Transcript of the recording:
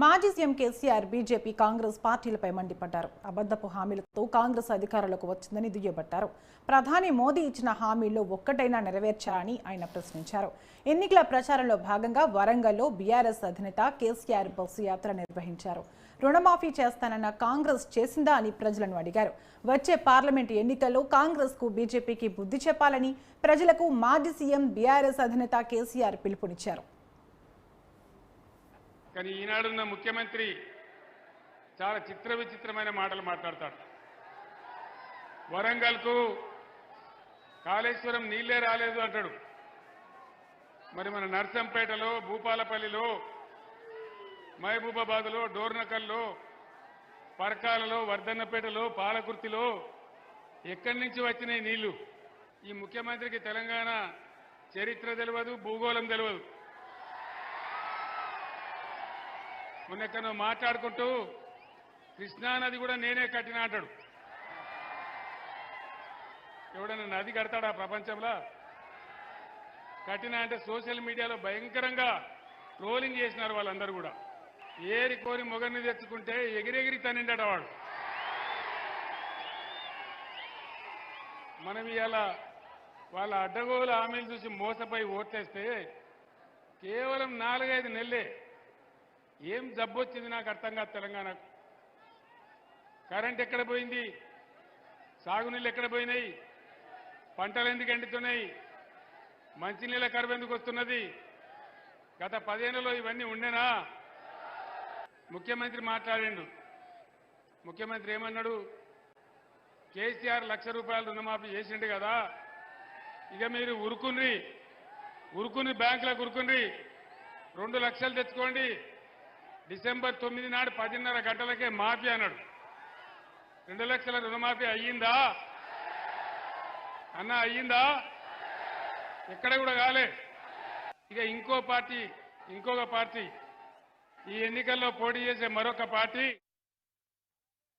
మాజీ CM KCR BJP Congress పార్టీలపై మండిపడ్డారు. అబద్ధపు హామీలతో కాంగ్రెస్ అధికారంలోకి వచ్చిందని దుయ్యబట్టారు. ప్రధాని మోదీ ఇచ్చిన హామీల్లో ఒక్కటైనా నెరవేర్చారని ఆయన ప్రశ్నించారు. ఎన్నికల ప్రచారంలో భాగంగా వరంగల్లో బీఆర్ఎస్ అధినేత కేసీఆర్ బస్సు యాత్ర నిర్వహించారు. రుణమాఫీ చేస్తానన్న కాంగ్రెస్ చేసిందా అని ప్రజలను అడిగారు. వచ్చే పార్లమెంటు ఎన్నికల్లో కాంగ్రెస్ కు బీజేపీకి బుద్ధి చెప్పాలని ప్రజలకు మాజీ సీఎం బీఆర్ఎస్ అధినేత కేసీఆర్ పిలుపునిచ్చారు. కానీ ఈనాడున్న ముఖ్యమంత్రి చాలా విచిత్రమైన మాటలు మాట్లాడతాడు. వరంగల్కు కాళేశ్వరం నీళ్లే రాలేదు అంటాడు. మరి మన నర్సంపేటలో, భూపాలపల్లిలో, మహబూబాబాద్లో, డోర్నకల్లో, పరకాలలో, వర్ధన్నపేటలో, పాలకుర్తిలో ఎక్కడి నుంచి వచ్చినాయి నీళ్లు? ఈ ముఖ్యమంత్రికి తెలంగాణ చరిత్ర తెలియదు, భూగోళం తెలియదు. మొన్నెక్కడో మాట్లాడుకుంటూ కృష్ణానది కూడా నేనే కట్టినా అంటాడు. ఎవడన్నా నది కడతాడా ప్రపంచంలో? కట్టినా అంటే సోషల్ మీడియాలో భయంకరంగా ట్రోలింగ్ చేసినారు వాళ్ళందరూ కూడా. ఏరి కోరి మొగన్ని తెచ్చుకుంటే ఎగిరెగిరి తనిండట వాడు. మనం ఇవాళ వాళ్ళ అడ్డగోలు హామీలు చూసి మోసపోయి ఓట్లేస్తే కేవలం 4-5 నెలలే ఏం జబ్బు వచ్చింది నాకు అర్థం కాదు. తెలంగాణకు కరెంట్ ఎక్కడ పోయింది? సాగునీళ్ళు ఎక్కడ పోయినాయి? పంటలు ఎందుకు ఎండుతున్నాయి? మంచినీళ్ళ కరువు ఎందుకు వస్తున్నది? గత 10 ఏళ్లలో ఇవన్నీ ఉండేనా? ముఖ్యమంత్రి మాట్లాడిండు. ముఖ్యమంత్రి ఏమన్నాడు? కేసీఆర్ ₹1,00,000 రుణమాఫీ చేసిండు కదా, ఇక మీరు ఉరుకుని బ్యాంకులకు ఉరుకుని 2 లక్షలు తెచ్చుకోండి, డిసెంబర్ 9 నాడు 10:30 గంటలకే మాఫీ అన్నాడు. 2 లక్షల రుణమాఫీ అయ్యిందా అన్న? అయ్యిందా? ఎక్కడ కూడా కాలే. ఇక ఇంకొక పార్టీ ఈ ఎన్నికల్లో పోటీ చేసే మరొక పార్టీ